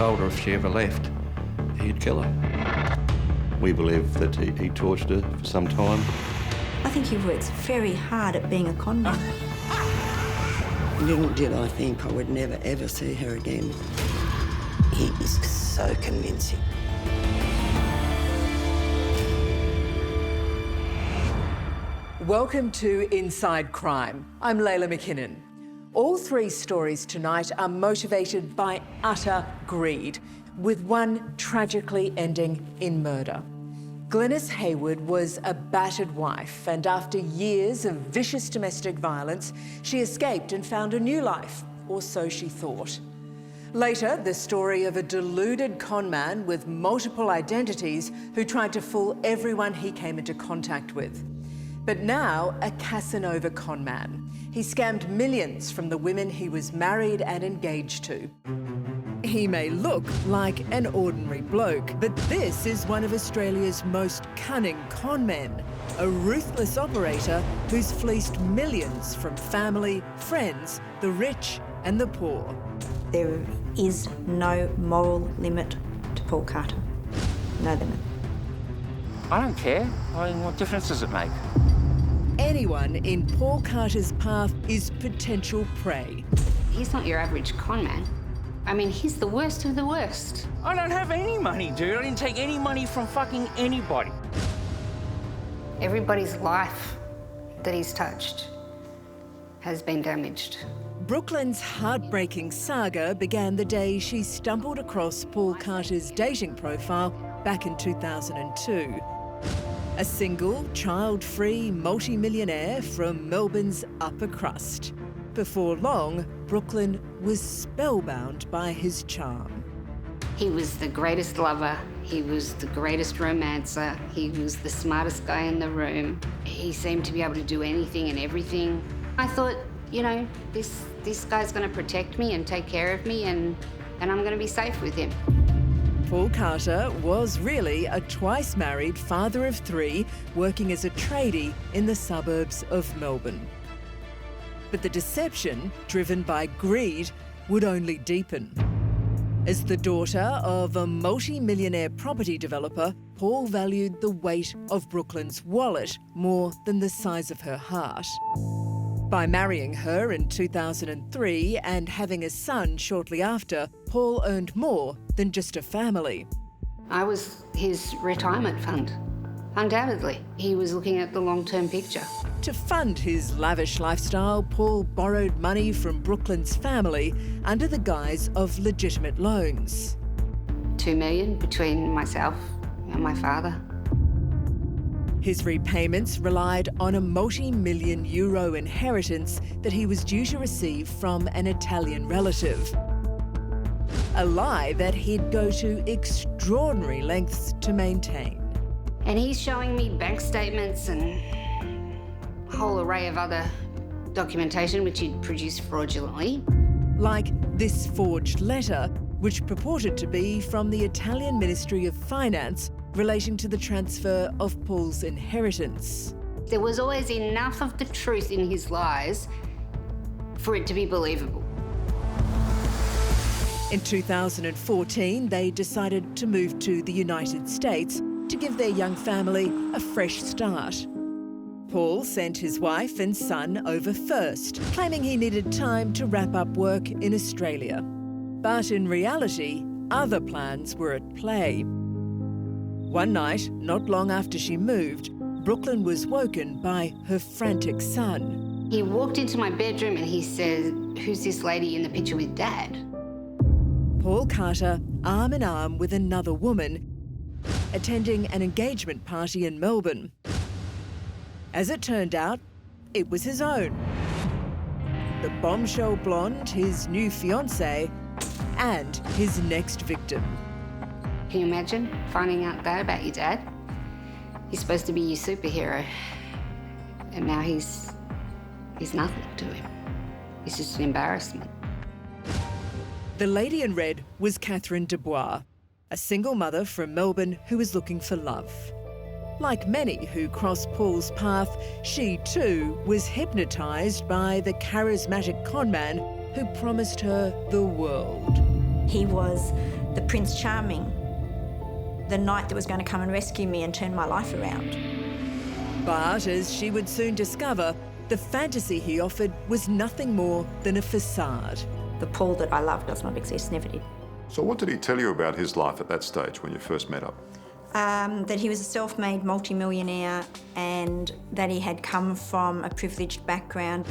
told her if she ever left, he'd kill her. We believe that he tortured her for some time. I think he works very hard at being a con man. Little did I think I would never, ever see her again. He is so convincing. Welcome to Inside Crime. I'm Layla McKinnon. All three stories tonight are motivated by utter greed, with one tragically ending in murder. Glennice Haywood was a battered wife, and after years of vicious domestic violence, she escaped and found a new life, or so she thought. Later, the story of a deluded con man with multiple identities who tried to fool everyone he came into contact with. But now, a Casanova con man. He scammed millions from the women he was married and engaged to. He may look like an ordinary bloke, but this is one of Australia's most cunning con men, a ruthless operator who's fleeced millions from family, friends, the rich and the poor. There is no moral limit to Paul Carter. No limit. I don't care. I mean, what difference does it make? Anyone in Paul Carter's path is potential prey. He's not your average con man. I mean, he's the worst of the worst. I don't have any money, dude. I didn't take any money from fucking anybody. Everybody's life that he's touched has been damaged. Brooklyn's heartbreaking saga began the day she stumbled across Paul Carter's dating profile back in 2002. A single, child-free multi-millionaire from Melbourne's upper crust. Before long, Brooklyn was spellbound by his charm. He was the greatest lover. He was the greatest romancer. He was the smartest guy in the room. He seemed to be able to do anything and everything. I thought, you know, this guy's going to protect me and take care of me, and I'm going to be safe with him. Paul Carter was really a twice-married father of three working as a tradie in the suburbs of Melbourne. But the deception, driven by greed, would only deepen. As the daughter of a multi-millionaire property developer, Paul valued the weight of Brooklyn's wallet more than the size of her heart. By marrying her in 2003 and having a son shortly after, Paul earned more than just a family. I was his retirement fund. Undoubtedly, he was looking at the long-term picture. To fund his lavish lifestyle, Paul borrowed money from Brooklyn's family under the guise of legitimate loans. $2 million between myself and my father. His repayments relied on a multi-million euro inheritance that he was due to receive from an Italian relative. A lie that he'd go to extraordinary lengths to maintain. And he's showing me bank statements and a whole array of other documentation which he'd produced fraudulently. Like this forged letter, which purported to be from the Italian Ministry of Finance relating to the transfer of Paul's inheritance. There was always enough of the truth in his lies for it to be believable. In 2014, they decided to move to the United States to give their young family a fresh start. Paul sent his wife and son over first, claiming he needed time to wrap up work in Australia. But in reality, other plans were at play. One night, not long after she moved, Brooklyn was woken by her frantic son. He walked into my bedroom and he said, "Who's this lady in the picture with Dad?" Paul Carter, arm in arm with another woman, attending an engagement party in Melbourne. As it turned out, it was his own. The bombshell blonde, his new fiancée, and his next victim. Can you imagine finding out that about your dad? He's supposed to be your superhero, and now he's nothing to him. He's just an embarrassment. The lady in red was Katherine Dubois, a single mother from Melbourne who was looking for love. Like many who crossed Paul's path, she too was hypnotised by the charismatic conman who promised her the world. He was the Prince Charming, the knight that was going to come and rescue me and turn my life around. But as she would soon discover, the fantasy he offered was nothing more than a facade. The Paul that I love does not exist, never did. So what did he tell you about his life at that stage when you first met up? That he was a self-made multi-millionaire and that he had come from a privileged background.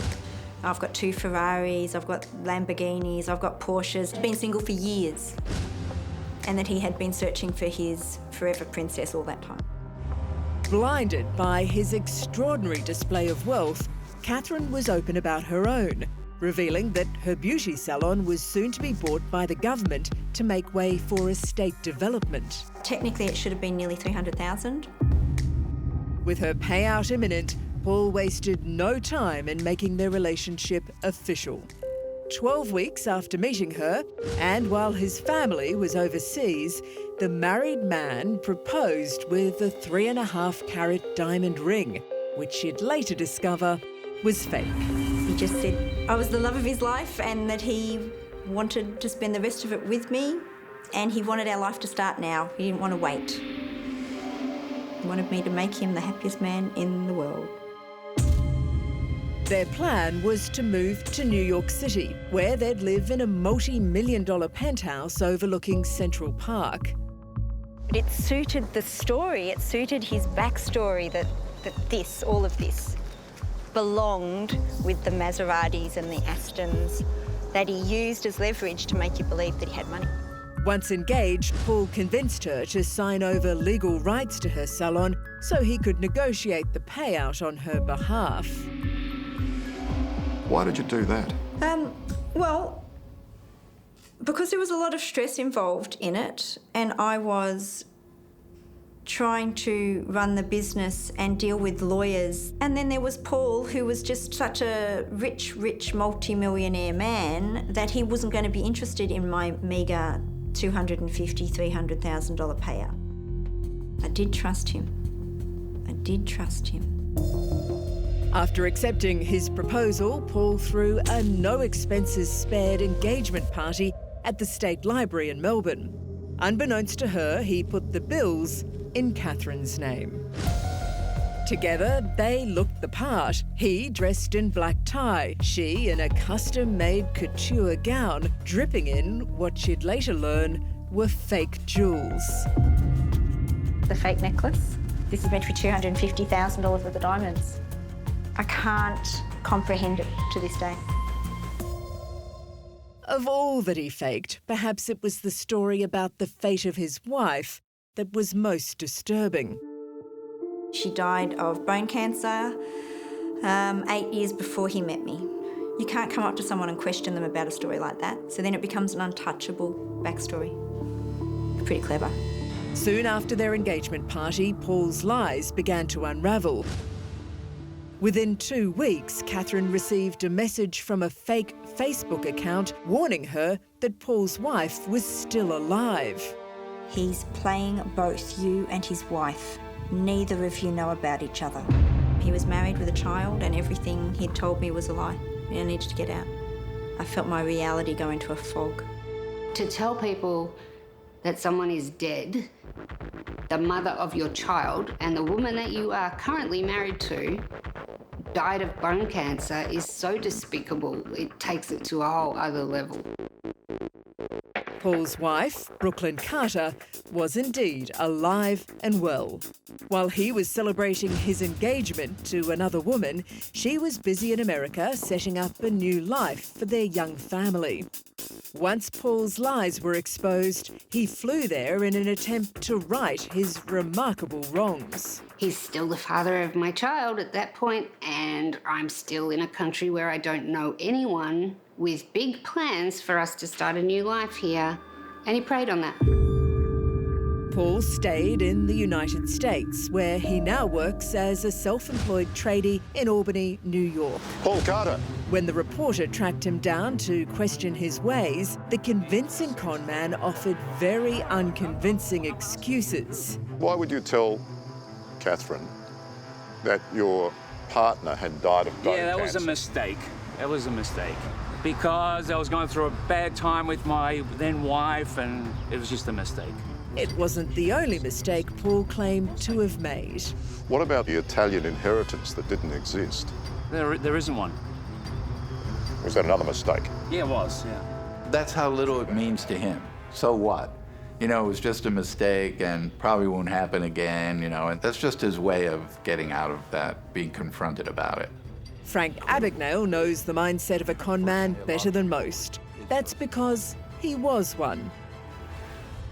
I've got 2 Ferraris, I've got Lamborghinis, I've got Porsches. He's been single for years, and that he had been searching for his forever princess all that time. Blinded by his extraordinary display of wealth, Katherine was open about her own, revealing that her beauty salon was soon to be bought by the government to make way for estate development. Technically, it should have been nearly $300,000. With her payout imminent, Paul wasted no time in making their relationship official. 12 weeks after meeting her, and while his family was overseas, the married man proposed with a 3.5-carat diamond ring, which she'd later discover was fake. He just said I was the love of his life and that he wanted to spend the rest of it with me, and he wanted our life to start now. He didn't want to wait. He wanted me to make him the happiest man in the world. Their plan was to move to New York City, where they'd live in a multi-million-dollar penthouse overlooking Central Park. But it suited the story, it suited his backstory that all of this belonged with the Maseratis and the Astons that he used as leverage to make you believe that he had money. Once engaged, Paul convinced her to sign over legal rights to her salon so he could negotiate the payout on her behalf. Why did you do that? Well, because there was a lot of stress involved in it, and I was trying to run the business and deal with lawyers. And then there was Paul, who was just such a rich multi-millionaire man that he wasn't going to be interested in my meagre $250,000, $300,000 payout. I did trust him. After accepting his proposal, Paul threw a no-expenses-spared engagement party at the State Library in Melbourne. Unbeknownst to her, he put the bills in Katherine's name. Together, they looked the part. He dressed in black tie, she in a custom-made couture gown, dripping in what she'd later learn were fake jewels. The fake necklace. This is meant for $250,000 worth of diamonds. I can't comprehend it to this day. Of all that he faked, perhaps it was the story about the fate of his wife that was most disturbing. She died of bone cancer 8 years before he met me. You can't come up to someone and question them about a story like that, so then it becomes an untouchable backstory. Pretty clever. Soon after their engagement party, Paul's lies began to unravel. Within 2 weeks, Katherine received a message from a fake Facebook account warning her that Paul's wife was still alive. He's playing both you and his wife. Neither of you know about each other. He was married with a child and everything he'd told me was a lie. I needed to get out. I felt my reality go into a fog. To tell people that someone is dead, the mother of your child, and the woman that you are currently married to died of bone cancer is so despicable, it takes it to a whole other level. Paul's wife, Brooklyn Carter, was indeed alive and well. While he was celebrating his engagement to another woman, she was busy in America setting up a new life for their young family. Once Paul's lies were exposed, he flew there in an attempt to right his remarkable wrongs. He's still the father of my child at that point, and I'm still in a country where I don't know anyone with big plans for us to start a new life here. And he preyed on that. Paul stayed in the United States, where he now works as a self-employed tradie in Albany, New York. Paul Carter. When the reporter tracked him down to question his ways, the convincing conman offered very unconvincing excuses. Why would you tell Katherine that your partner had died of bone cancer? Yeah, that was a mistake. because I was going through a bad time with my then wife, and it was just a mistake. It wasn't the only mistake Paul claimed to have made. What about the Italian inheritance that didn't exist? There isn't one. Was that another mistake? Yeah, it was, yeah. That's how little it means to him. So what? You know, it was just a mistake and probably won't happen again, you know, and that's just his way of getting out of that, being confronted about it. Frank Abagnale knows the mindset of a con man better than most. That's because he was one.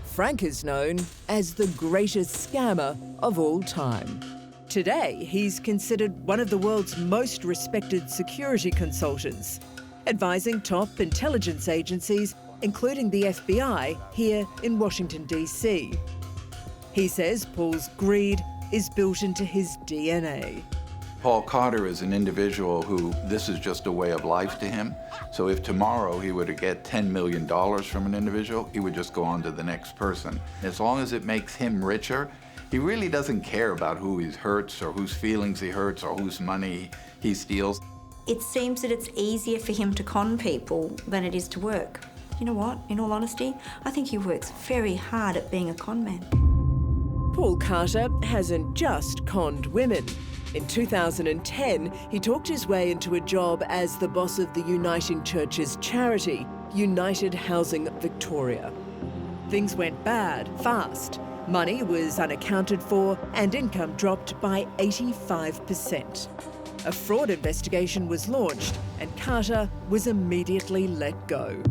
Frank is known as the greatest scammer of all time. Today, he's considered one of the world's most respected security consultants, advising top intelligence agencies, including the FBI, here in Washington, D.C. He says Paul's greed is built into his DNA. Paul Carter is an individual who this is just a way of life to him. So if tomorrow he were to get $10 million from an individual, he would just go on to the next person. As long as it makes him richer, he really doesn't care about who he hurts or whose feelings he hurts or whose money he steals. It seems that it's easier for him to con people than it is to work. You know what? In all honesty, I think he works very hard at being a con man. Paul Carter hasn't just conned women. In 2010, he talked his way into a job as the boss of the Uniting Church's charity, United Housing Victoria. Things went bad, fast. Money was unaccounted for and income dropped by 85%. A fraud investigation was launched and Carter was immediately let go.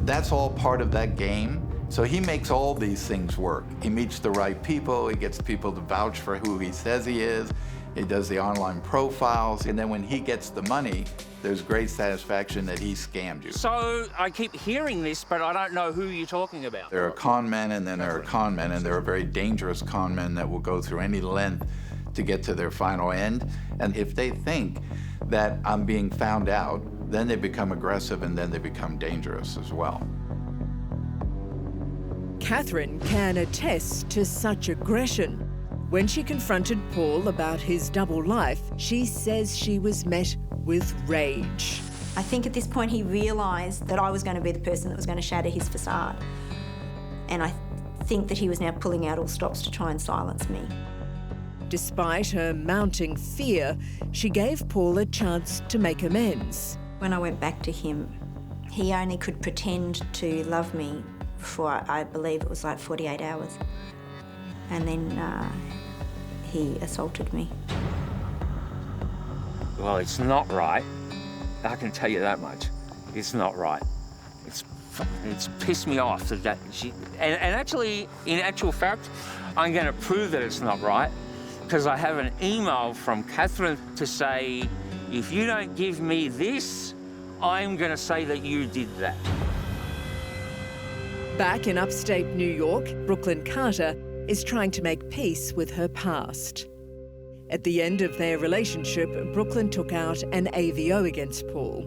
That's all part of that game. So he makes all these things work. He meets the right people, he gets people to vouch for who he says he is, he does the online profiles, and then when he gets the money, there's great satisfaction that he scammed you. So I keep hearing this, but I don't know who you're talking about. There are con men and then there are con men, and there are very dangerous con men that will go through any length to get to their final end. And if they think that I'm being found out, then they become aggressive and then they become dangerous as well. Katherine can attest to such aggression. When she confronted Paul about his double life, she says she was met with rage. I think at this point he realised that I was going to be the person that was going to shatter his facade. And I think that he was now pulling out all stops to try and silence me. Despite her mounting fear, she gave Paul a chance to make amends. When I went back to him, he only could pretend to love me for, I believe it was like 48 hours. And then he assaulted me. Well, it's not right. I can tell you that much. It's not right. It's pissed me off that she... And actually, in actual fact, I'm going to prove that it's not right because I have an email from Katherine to say, if you don't give me this, I'm going to say that you did that. Back in upstate New York, Brooklyn Carter is trying to make peace with her past. At the end of their relationship, Brooklyn took out an AVO against Paul.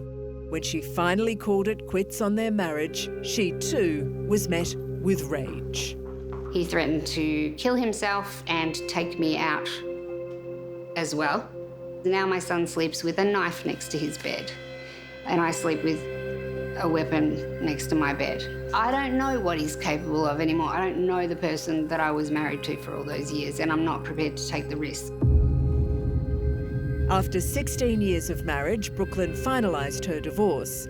When she finally called it quits on their marriage, she too was met with rage. He threatened to kill himself and take me out as well. Now my son sleeps with a knife next to his bed, and I sleep with a weapon next to my bed. I don't know what he's capable of anymore. I don't know the person that I was married to for all those years, and I'm not prepared to take the risk. After 16 years of marriage, Brooklyn finalised her divorce.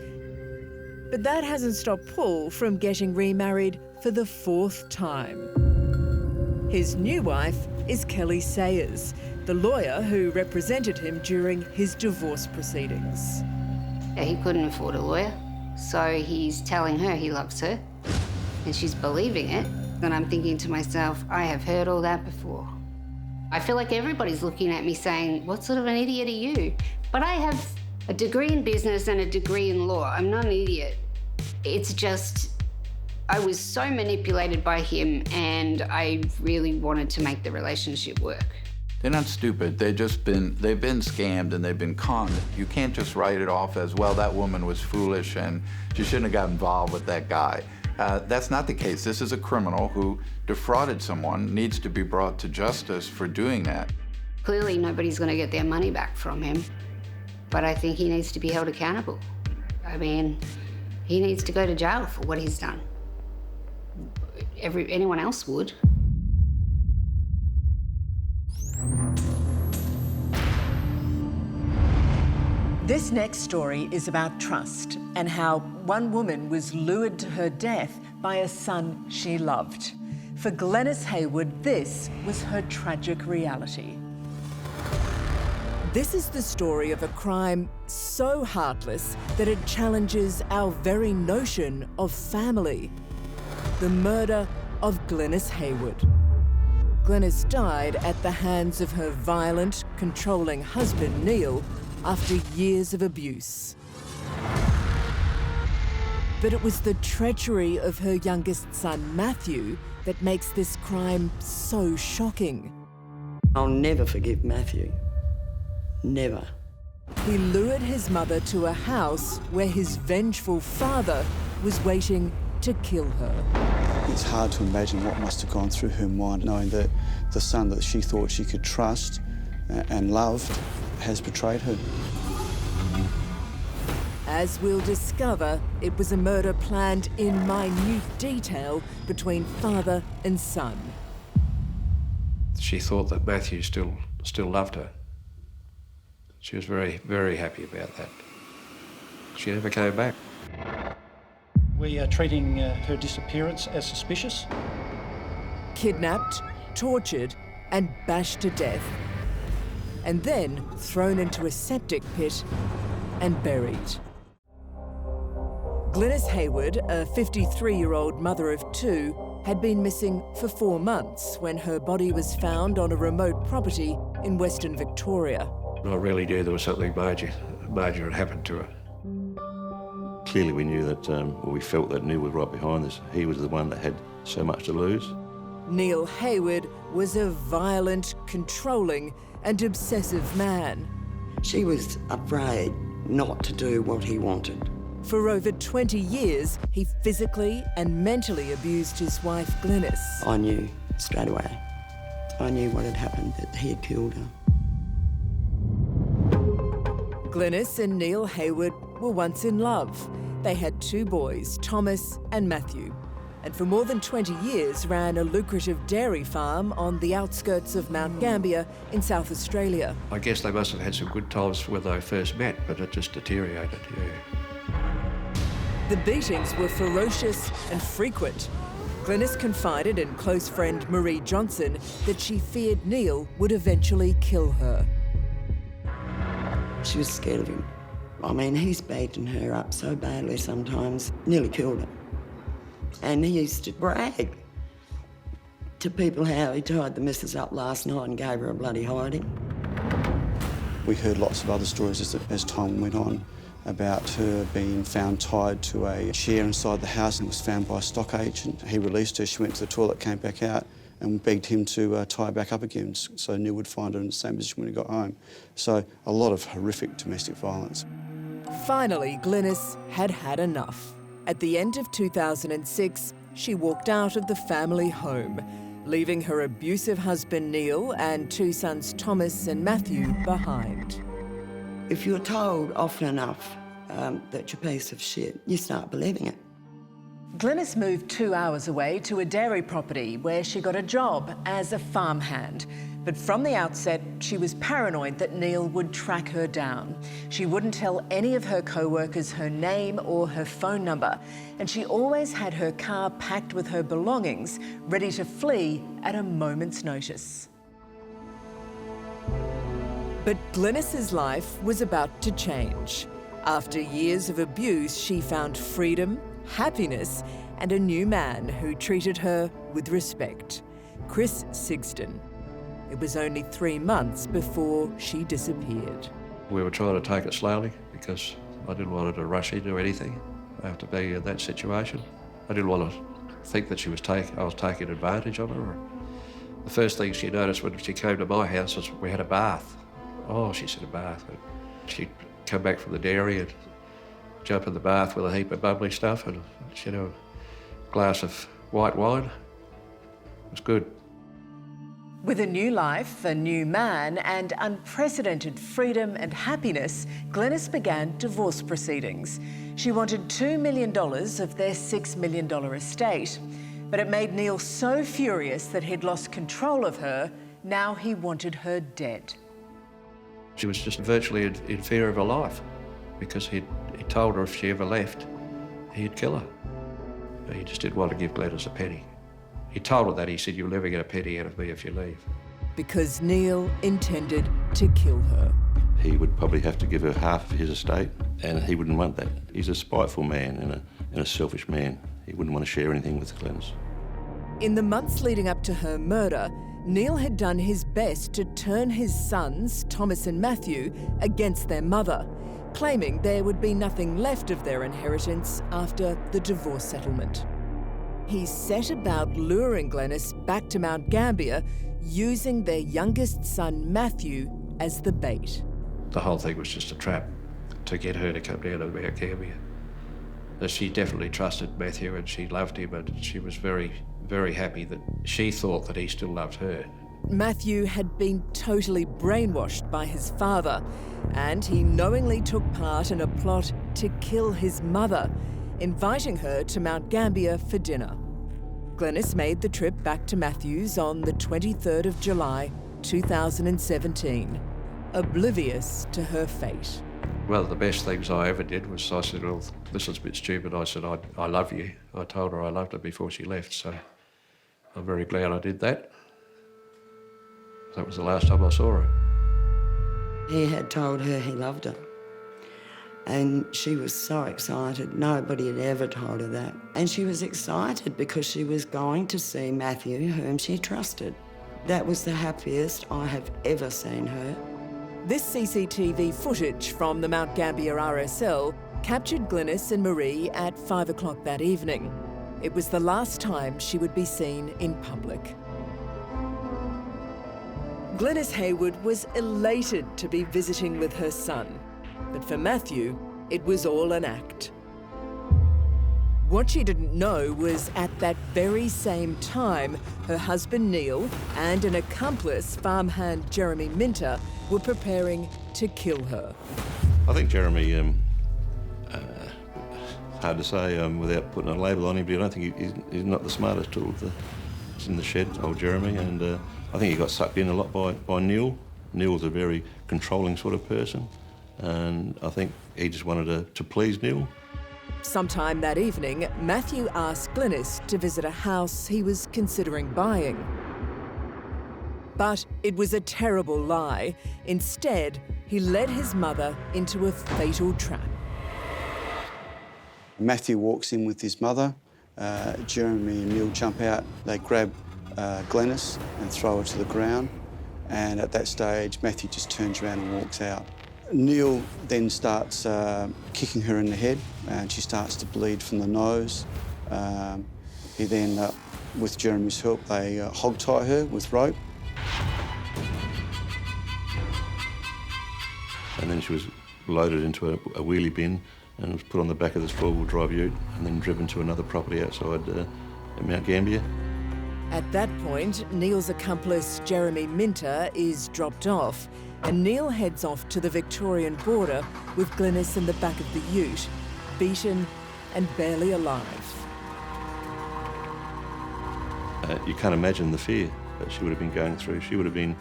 But that hasn't stopped Paul from getting remarried for the 4th time. His new wife is Kelly Sayers, the lawyer who represented him during his divorce proceedings. He couldn't afford a lawyer, so he's telling her he loves her, and she's believing it. And I'm thinking to myself, I have heard all that before. I feel like everybody's looking at me saying, what sort of an idiot are you? But I have a degree in business and a degree in law. I'm not an idiot. It's just, I was so manipulated by him, and I really wanted to make the relationship work. They're not stupid. They've been scammed and they've been conned. You can't just write it off as, well, that woman was foolish and she shouldn't have got involved with that guy. That's not the case. This is a criminal who defrauded someone, needs to be brought to justice for doing that. Clearly, nobody's going to get their money back from him, but I think he needs to be held accountable. I mean, he needs to go to jail for what he's done. Anyone else would. This next story is about trust and how one woman was lured to her death by a son she loved. For Glennice Haywood, this was her tragic reality. This is the story of a crime so heartless that it challenges our very notion of family. The murder of Glennice Haywood. Glennice died at the hands of her violent, controlling husband, Neil, after years of abuse. But it was the treachery of her youngest son, Matthew, that makes this crime so shocking. I'll never forgive Matthew. Never. He lured his mother to a house where his vengeful father was waiting to kill her. It's hard to imagine what must have gone through her mind, knowing that the son that she thought she could trust and loved has betrayed her. As we'll discover, it was a murder planned in minute detail between father and son. She thought that Matthew still loved her. She was very, very happy about that. She never came back. We are treating her disappearance as suspicious. Kidnapped, tortured, and bashed to death. And then thrown into a septic pit and buried. Glennice Haywood, a 53-year-old mother of two, had been missing for 4 months when her body was found on a remote property in Western Victoria. I really knew there was something major had happened to her. Clearly we knew that, or we felt that Neil was right behind this. He was the one that had so much to lose. Neil Haywood was a violent, controlling and obsessive man. She was afraid not to do what he wanted. For over 20 years, he physically and mentally abused his wife, Glennice. I knew straight away. I knew what had happened, that he had killed her. Glennice and Neil Haywood were once in love. They had 2 boys, Thomas and Matthew, and for more than 20 years ran a lucrative dairy farm on the outskirts of Mount Gambier in South Australia. I guess they must have had some good times when they first met, but it just deteriorated, yeah. The beatings were ferocious and frequent. Glennice confided in close friend Marie Johnson that she feared Neil would eventually kill her. She was scared of him. I mean, he's beaten her up so badly sometimes, nearly killed her. And he used to brag to people how he tied the missus up last night and gave her a bloody hiding. We heard lots of other stories as time went on about her being found tied to a chair inside the house and was found by a stock agent. He released her, she went to the toilet, came back out and begged him to tie her back up again so Neil would find her in the same position when he got home. So a lot of horrific domestic violence. Finally, Glennice had had enough. At the end of 2006, she walked out of the family home, leaving her abusive husband Neil and 2 sons Thomas and Matthew behind. If you're told often enough that you're a piece of shit, you start believing it. Glennice moved 2 hours away to a dairy property where she got a job as a farmhand. But from the outset, she was paranoid that Neil would track her down. She wouldn't tell any of her co-workers her name or her phone number, and she always had her car packed with her belongings, ready to flee at a moment's notice. But Glennice's life was about to change. After years of abuse, she found freedom, happiness, and a new man who treated her with respect, Chris Sigston. It was only 3 months before she disappeared. We were trying to take it slowly because I didn't want her to rush into anything after being in that situation. I didn't want to think that I was taking advantage of her. The first thing she noticed when she came to my house was we had a bath. Oh, she said, a bath. She'd come back from the dairy and jump in the bath with a heap of bubbly stuff and she'd have a glass of white wine. It was good. With a new life, a new man, and unprecedented freedom and happiness, Glennice began divorce proceedings. She wanted $2 million of their $6 million estate. But it made Neil so furious that he'd lost control of her, now he wanted her dead. She was just virtually in fear of her life because he told her if she ever left, he'd kill her. He just didn't want to give Glennice a penny. He told her that. He said, "You'll never get a penny out of me if you leave." Because Neil intended to kill her. He would probably have to give her half of his estate, and he wouldn't want that. He's a spiteful man and a selfish man. He wouldn't want to share anything with Glennice. In the months leading up to her murder, Neil had done his best to turn his sons, Thomas and Matthew, against their mother, claiming there would be nothing left of their inheritance after the divorce settlement. He set about luring Glennice back to Mount Gambier, using their youngest son, Matthew, as the bait. The whole thing was just a trap to get her to come down to Mount Gambier. She definitely trusted Matthew and she loved him, and she was very, very happy that she thought that he still loved her. Matthew had been totally brainwashed by his father, and he knowingly took part in a plot to kill his mother, inviting her to Mount Gambier for dinner. Glennice made the trip back to Matthew's on the 23rd of July, 2017, oblivious to her fate. One of the best things I ever did was I said, "Well, this is a bit stupid." I said, I love you. I told her I loved her before she left, so I'm very glad I did that. That was the last time I saw her. He had told her he loved her. And she was so excited. Nobody had ever told her that. And she was excited because she was going to see Matthew, whom she trusted. That was the happiest I have ever seen her. This CCTV footage from the Mount Gambier RSL captured Glennice and Marie at 5 o'clock that evening. It was the last time she would be seen in public. Glennice Haywood was elated to be visiting with her son. But for Matthew, it was all an act. What she didn't know was at that very same time, her husband Neil and an accomplice, farmhand Jeremy Minter, were preparing to kill her. I think Jeremy, hard to say without putting a label on him, but I don't think he's not the smartest tool. He's in the shed, old Jeremy, and I think he got sucked in a lot by Neil. Neil's a very controlling sort of person, and I think he just wanted to please Neil. Sometime that evening, Matthew asked Glennice to visit a house he was considering buying. But it was a terrible lie. Instead, he led his mother into a fatal trap. Matthew walks in with his mother. Jeremy and Neil jump out. They grab Glennice and throw her to the ground. And at that stage, Matthew just turns around and walks out. Neil then starts kicking her in the head, and she starts to bleed from the nose. He then, with Jeremy's help, they hog-tie her with rope. And then she was loaded into a wheelie bin and was put on the back of this four-wheel drive ute and then driven to another property outside Mount Gambier. At that point, Neil's accomplice, Jeremy Minter, is dropped off, and Neil heads off to the Victorian border with Glennice in the back of the ute, beaten and barely alive. You can't imagine the fear that she would have been going through. She would have been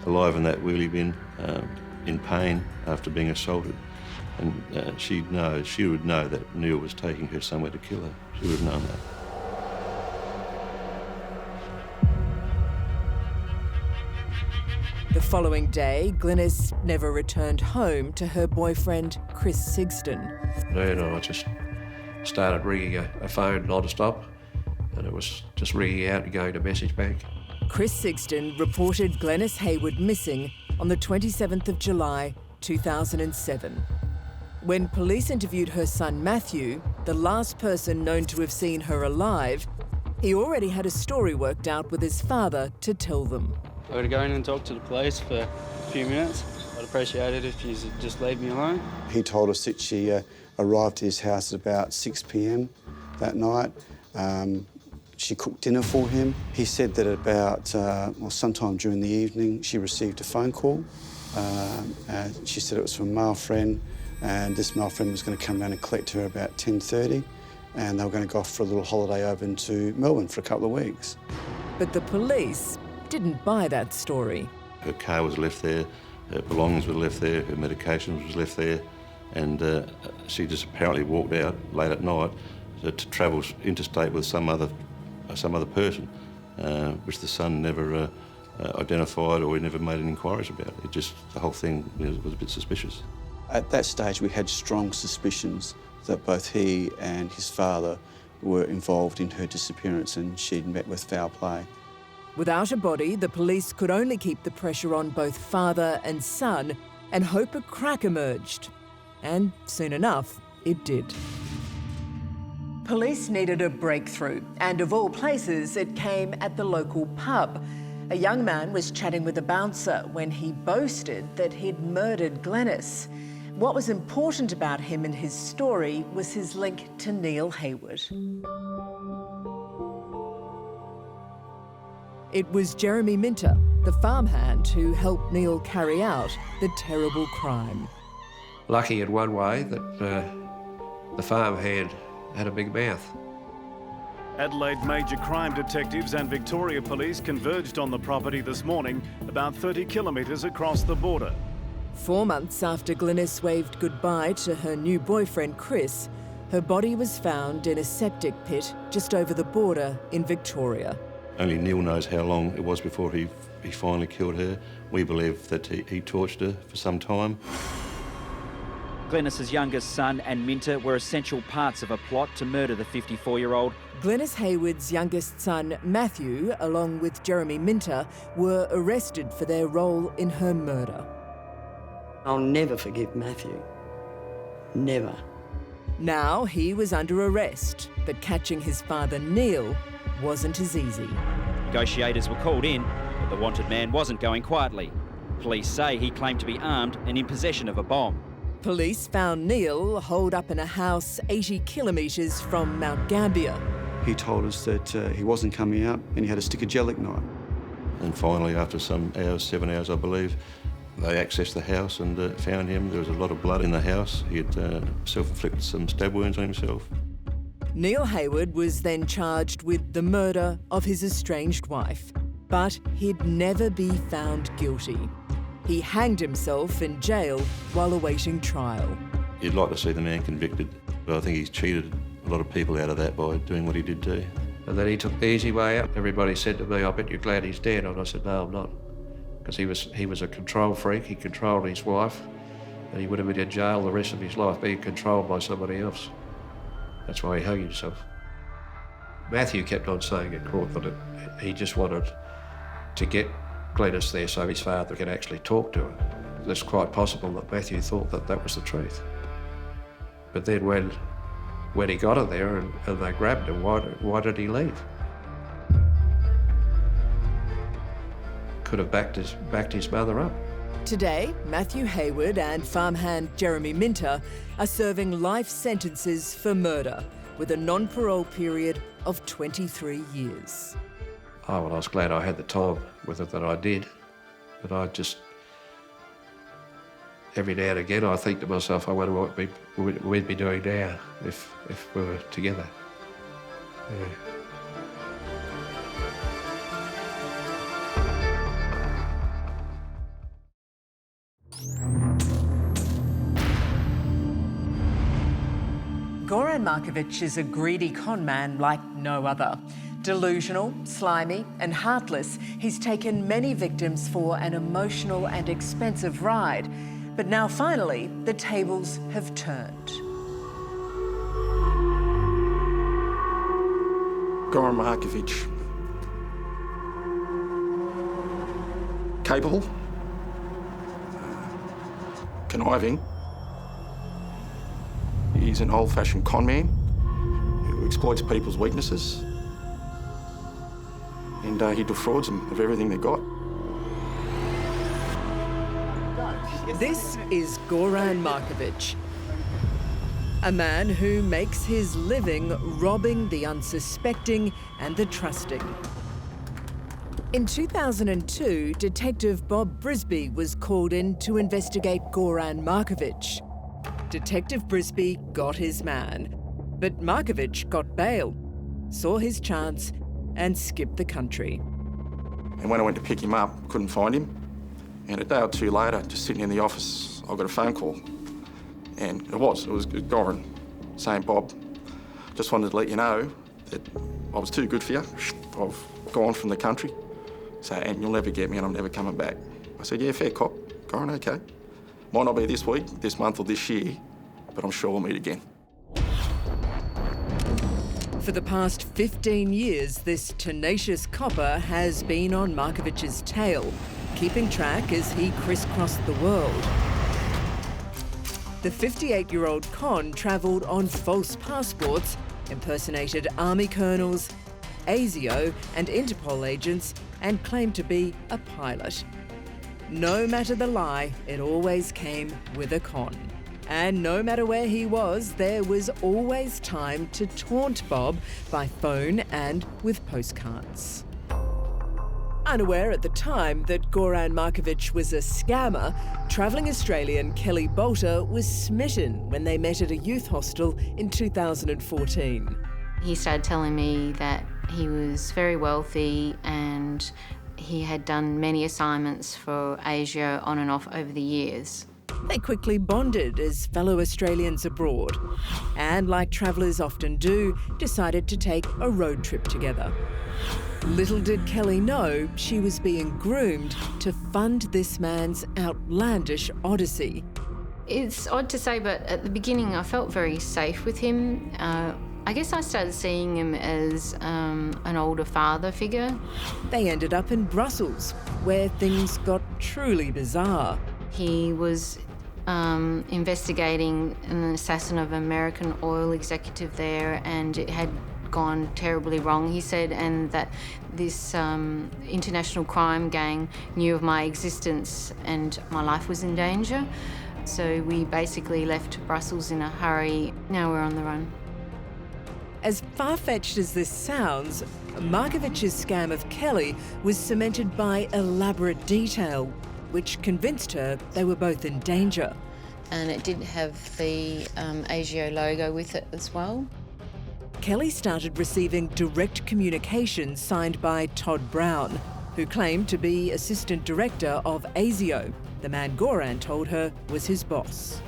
alive in that wheelie bin, in pain after being assaulted. And she would know that Neil was taking her somewhere to kill her. She would have known that. The following day, Glennice never returned home to her boyfriend, Chris Sigston. And I just started ringing a phone non-stop, and it was just ringing out and going to message bank. Chris Sigston reported Glennice Haywood missing on the 27th of July, 2007. When police interviewed her son Matthew, the last person known to have seen her alive, he already had a story worked out with his father to tell them. I'm going to go in and talk to the police for a few minutes. I'd appreciate it if you just leave me alone. He told us that she arrived at his house at about 6 p.m. that night. She cooked dinner for him. He said that about, sometime during the evening, she received a phone call. She said it was from a male friend, and this male friend was going to come round and collect her about 10:30, and they were going to go off for a little holiday over into Melbourne for a couple of weeks. But the police didn't buy that story. Her car was left there, her belongings were left there, her medications was left there, and she just apparently walked out late at night to travel interstate with some other person, which the son never identified or he never made any inquiries about. It just, the whole thing was a bit suspicious. At that stage, we had strong suspicions that both he and his father were involved in her disappearance, and she'd met with foul play. Without a body, the police could only keep the pressure on both father and son and hope a crack emerged. And soon enough, it did. Police needed a breakthrough, and of all places, it came at the local pub. A young man was chatting with a bouncer when he boasted that he'd murdered Glennice. What was important about him and his story was his link to Neil Haywood. It was Jeremy Minter, the farmhand who helped Neil carry out the terrible crime. Lucky in one way that the farmhand had a big mouth. Adelaide major crime detectives and Victoria Police converged on the property this morning, about 30 kilometres across the border. 4 months after Glennice waved goodbye to her new boyfriend Chris, her body was found in a septic pit just over the border in Victoria. Only Neil knows how long it was before he finally killed her. We believe that he tortured her for some time. Glennice's youngest son and Minter were essential parts of a plot to murder the 54-year-old. Glennice Haywood's youngest son, Matthew, along with Jeremy Minter, were arrested for their role in her murder. I'll never forgive Matthew. Never. Now he was under arrest, but catching his father, Neil, wasn't as easy. Negotiators were called in, but the wanted man wasn't going quietly. Police say he claimed to be armed and in possession of a bomb. Police found Neil holed up in a house 80 kilometres from Mount Gambier. He told us that he wasn't coming out and he had a stick of gel ignite. And finally, after some hours, 7 hours I believe, they accessed the house and found him. There was a lot of blood in the house. He had self-inflicted some stab wounds on himself. Neil Haywood was then charged with the murder of his estranged wife, but he'd never be found guilty. He hanged himself in jail while awaiting trial. You'd like to see the man convicted, but I think he's cheated a lot of people out of that by doing what he did do. And then he took the easy way out. Everybody said to me, I bet you're glad he's dead. And I said, no, I'm not. Because he was a control freak. He controlled his wife, and he would have been in jail the rest of his life being controlled by somebody else. That's why he hung himself. Matthew kept on saying in court that he just wanted to get Glennice there so his father could actually talk to her. It's quite possible that Matthew thought that that was the truth. But then when he got her there and they grabbed her, why did he leave? Could have backed his mother up. Today, Matthew Haywood and farmhand Jeremy Minter are serving life sentences for murder with a non-parole period of 23 years. Oh, well, I was glad I had the time with it that I did. But I just, every now and again, I think to myself, I wonder what we'd be doing now if we were together. Yeah. Goran Markovich is a greedy conman like no other. Delusional, slimy and heartless, he's taken many victims for an emotional and expensive ride. But now finally, the tables have turned. Goran Markovich. Capable. Conniving. He's an old-fashioned con man who exploits people's weaknesses, and he defrauds them of everything they got. This is Goran Markovich, A man who makes his living robbing the unsuspecting and the trusting. In 2002, Detective Bob Brisby was called in to investigate Goran Markovich. Detective Brisby got his man, but Markovich got bail, saw his chance and skipped the country. And when I went to pick him up, couldn't find him. And a day or two later, just sitting in the office, I got a phone call. And it was Goran saying, Bob, just wanted to let you know that I was too good for you. I've gone from the country. So, and you'll never get me and I'm never coming back. I said, yeah, fair cop. Goran, okay. Might not be this week, this month or this year, but I'm sure we'll meet again. For the past 15 years, this tenacious copper has been on Markovich's tail, keeping track as he crisscrossed the world. The 58-year-old con travelled on false passports, impersonated army colonels, ASIO and Interpol agents, and claimed to be a pilot. No matter the lie, it always came with a con. And no matter where he was, there was always time to taunt Bob by phone and with postcards. Unaware at the time that Goran Markovich was a scammer, travelling Australian Kelly Bolter was smitten when they met at a youth hostel in 2014. He started telling me that he was very wealthy and he had done many assignments for Asia on and off over the years. They quickly bonded as fellow Australians abroad and, like travellers often do, decided to take a road trip together. Little did Kelly know she was being groomed to fund this man's outlandish odyssey. It's odd to say, but at the beginning I felt very safe with him. I guess I started seeing him as an older father figure. They ended up in Brussels, where things got truly bizarre. He was investigating an assassin of an American oil executive there, and it had gone terribly wrong, he said, and that this international crime gang knew of my existence and my life was in danger. So we basically left Brussels in a hurry. Now we're on the run. As far-fetched as this sounds, Markovich's scam of Kelly was cemented by elaborate detail, which convinced her they were both in danger. And it did have the ASIO logo with it as well. Kelly started receiving direct communications signed by Todd Brown, who claimed to be assistant director of ASIO, the man Goran told her was his boss.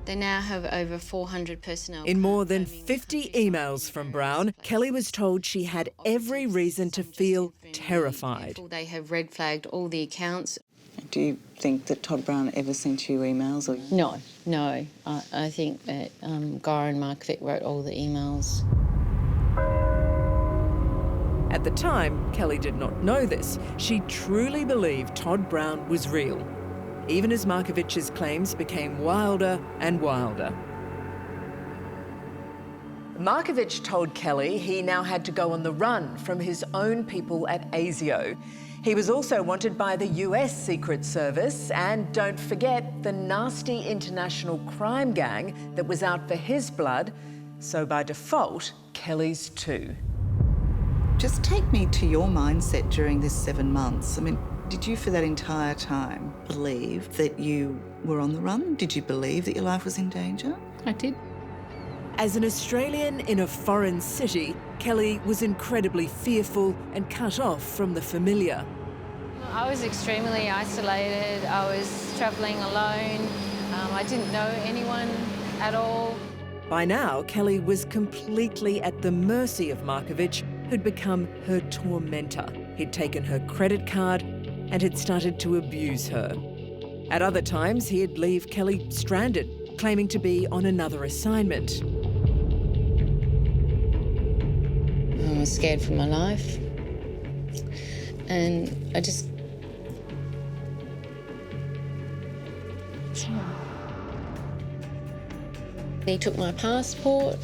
They now have over 400 personnel. In more than 50 emails from Brown, Kelly was told she had every reason to feel terrified. They have red flagged all the accounts. Do you think that Todd Brown ever sent you emails? Or... No. I think that Goran Markovich wrote all the emails. At the time, Kelly did not know this. She truly believed Todd Brown was real, even as Markovich's claims became wilder and wilder. Markovich told Kelly he now had to go on the run from his own people at ASIO. He was also wanted by the US Secret Service and, don't forget, the nasty international crime gang that was out for his blood. So by default, Kelly's too. Just take me to your mindset during this 7 months. I mean, did you for that entire time believe that you were on the run? Did you believe that your life was in danger? I did. As an Australian in a foreign city, Kelly was incredibly fearful and cut off from the familiar. I was extremely isolated. I was travelling alone. I didn't know anyone at all. By now, Kelly was completely at the mercy of Markovich, who'd become her tormentor. He'd taken her credit card and had started to abuse her. At other times, he'd leave Kelly stranded, claiming to be on another assignment. I was scared for my life, and I just... He took my passport,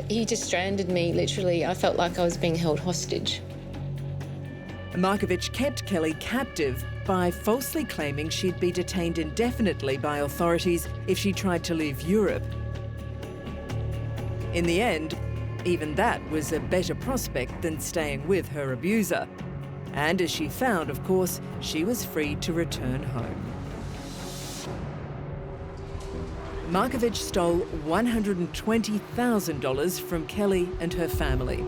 he just stranded me, literally. I felt like I was being held hostage. Markovich kept Kelly captive by falsely claiming she'd be detained indefinitely by authorities if she tried to leave Europe. In the end, even that was a better prospect than staying with her abuser. And as she found, of course, she was free to return home. Marovich stole $120,000 from Kelly and her family.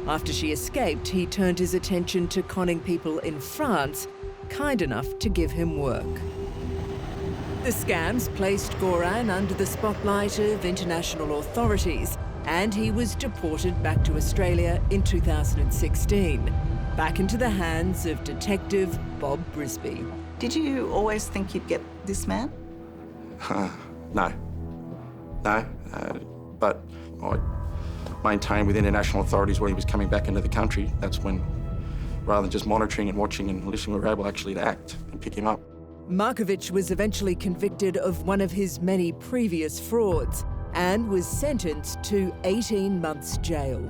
After she escaped, he turned his attention to conning people in France, kind enough to give him work. The scams placed Goran under the spotlight of international authorities, and he was deported back to Australia in 2016, back into the hands of Detective Bob Brisby. Did you always think you'd get this man? No. But I maintained with international authorities when he was coming back into the country. That's when, rather than just monitoring and watching and listening, we were able actually to act and pick him up. Marovich was eventually convicted of one of his many previous frauds and was sentenced to 18 months jail.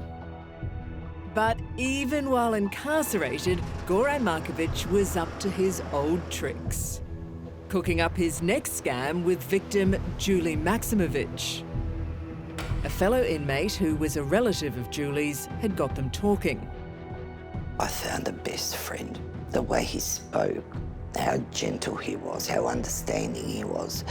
But even while incarcerated, Goran Marovich was up to his old tricks, cooking up his next scam with victim Julie Maximovich. A fellow inmate who was a relative of Julie's had got them talking. I found a best friend. The way he spoke, how gentle he was, how understanding he was,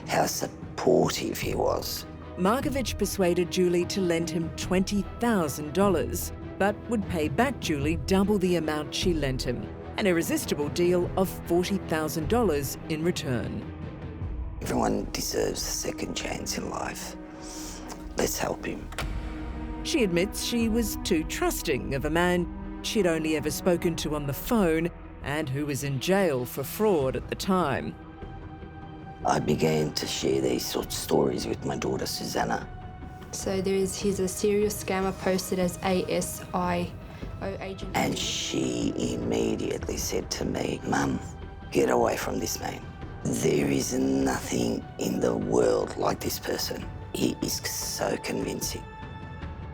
how supportive he was. Marovich persuaded Julie to lend him $20,000, but would pay back Julie double the amount she lent him, an irresistible deal of $40,000 in return. Everyone deserves a second chance in life. Let's help him. She admits she was too trusting of a man she'd only ever spoken to on the phone and who was in jail for fraud at the time. I began to share these sort of stories with my daughter, Susanna. So he's a serial scammer posted as ASIO agent. And she immediately said to me, Mum, get away from this man. There is nothing in the world like this person. He is so convincing.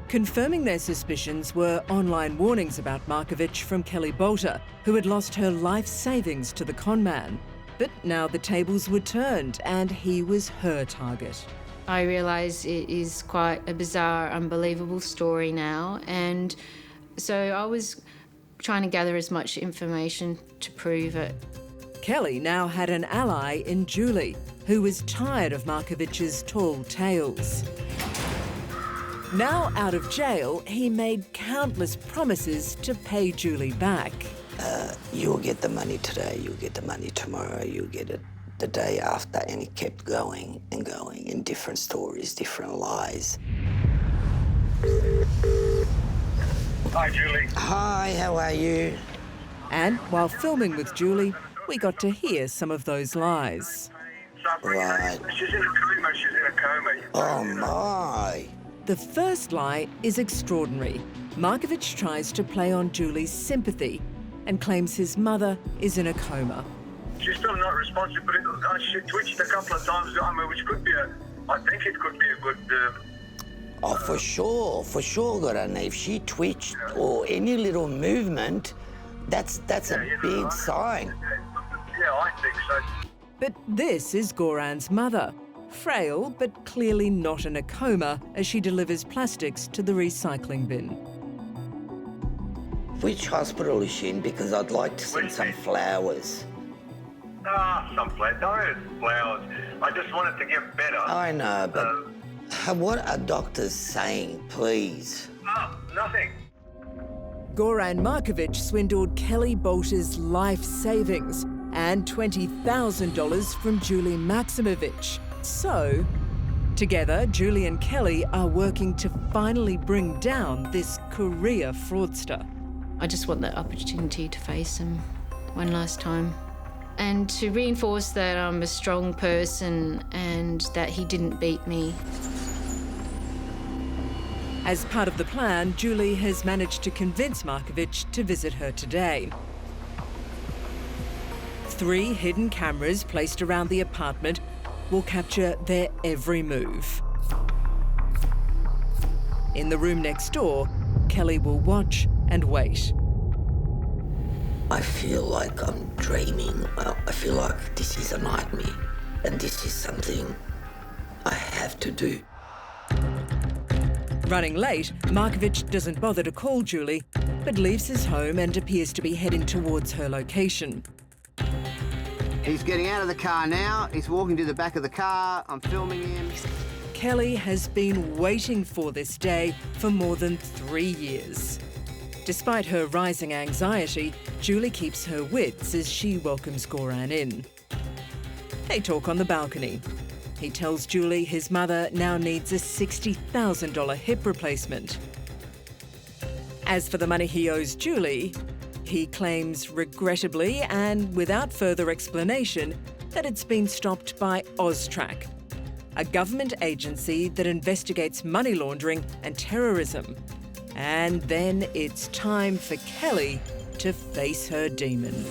Confirming their suspicions were online warnings about Marovich from Kelly Bolter, who had lost her life savings to the Conman. But now the tables were turned and he was her target. I realise it is quite a bizarre, unbelievable story now, and so I was trying to gather as much information to prove it. Kelly now had an ally in Julie, who was tired of Marovich's tall tales. Now out of jail, he made countless promises to pay Julie back. You'll get the money today, you'll get the money tomorrow, you'll get it the day after, and he kept going and going in different stories, different lies. Hi, Julie. Hi, how are you? And while filming with Julie, we got to hear some of those lies. Right. She's in a coma. Oh, my. The first lie is extraordinary. Marovich tries to play on Julie's sympathy and claims his mother is in a coma. She's still not responsive, but she twitched a couple of times, which could be I think it could be a good... Oh, for sure, Goran. If she twitched or any little movement, that's a big sign. Yeah, I think so. But this is Goran's mother. Frail, but clearly not in a coma as she delivers plastics to the recycling bin. Which hospital is she in? Because I'd like to send some flowers. Some flowers. No flowers. I just want it to get better. I know, but what are doctors saying, please? Nothing. Goran Marovich swindled Kelly Bolter's life savings and $20,000 from Julie Maximovich. So, together, Julie and Kelly are working to finally bring down this career fraudster. I just want the opportunity to face him one last time and to reinforce that I'm a strong person and that he didn't beat me. As part of the plan, Julie has managed to convince Marovich to visit her today. 3 hidden cameras placed around the apartment will capture their every move. In the room next door, Kelly will watch and wait. I feel like I'm dreaming. I feel like this is a nightmare, and this is something I have to do. Running late, Marovich doesn't bother to call Julie, but leaves his home and appears to be heading towards her location. He's getting out of the car now. He's walking to the back of the car. I'm filming him. Kelly has been waiting for this day for more than 3 years. Despite her rising anxiety, Julie keeps her wits as she welcomes Goran in. They talk on the balcony. He tells Julie his mother now needs a $60,000 hip replacement. As for the money he owes Julie, he claims regrettably and without further explanation that it's been stopped by AUSTRAC, a government agency that investigates money laundering and terrorism. And then it's time for Kelly to face her demon.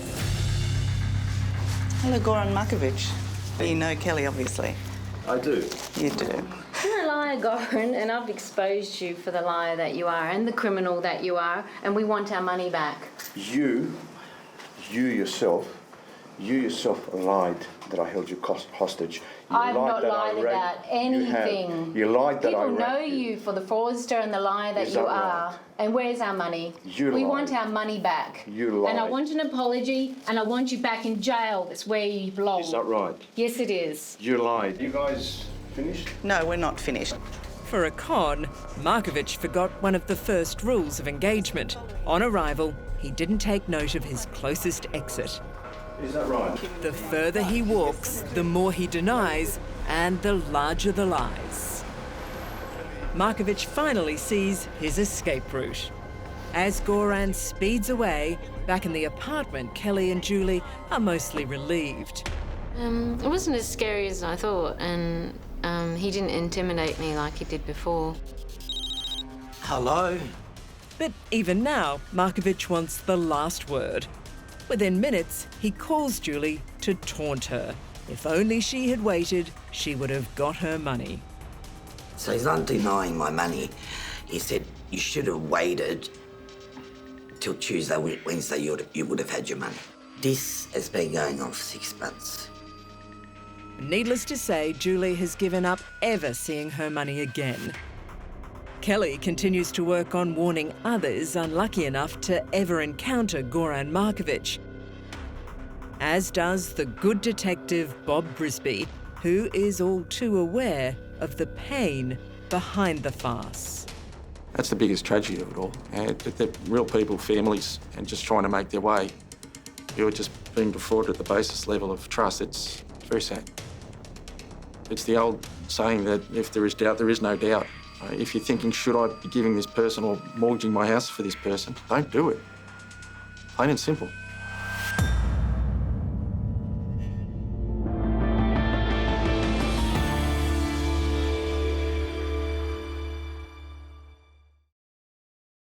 Hello, Goran Marovich. You know Kelly, obviously. I do. You do. You're a liar, Goran, and I've exposed you for the liar that you are and the criminal that you are, and we want our money back. You yourself lied that I held you hostage. I've not lied about anything. You lied that People know you for the fraudster and the liar that you are. Right? And where's our money? We want our money back. You lied. And I want an apology, and I want you back in jail. That's where you belong. Is that right? Yes, it is. You lied. You guys finished? No, we're not finished. For a con, Marovich forgot one of the first rules of engagement. On arrival, he didn't take note of his closest exit. Is that right? The further he walks, the more he denies, and the larger the lies. Marovich finally sees his escape route. As Goran speeds away, back in the apartment, Kelly and Julie are mostly relieved. It wasn't as scary as I thought, and he didn't intimidate me like he did before. Hello? But even now, Marovich wants the last word. Within minutes, he calls Julie to taunt her. If only she had waited, she would have got her money. So he's not denying my money. He said, you should have waited till Tuesday, Wednesday, you would have had your money. This has been going on for 6 months. Needless to say, Julie has given up ever seeing her money again. Kelly continues to work on warning others unlucky enough to ever encounter Goran Marovich, as does the good detective Bob Brisby, who is all too aware of the pain behind the farce. That's the biggest tragedy of it all. They're real people, families, and just trying to make their way. You're just being defrauded at the basis level of trust. It's very sad. It's the old saying that if there is doubt, there is no doubt. If you're thinking, should I be giving this person or mortgaging my house for this person, don't do it. Plain and simple.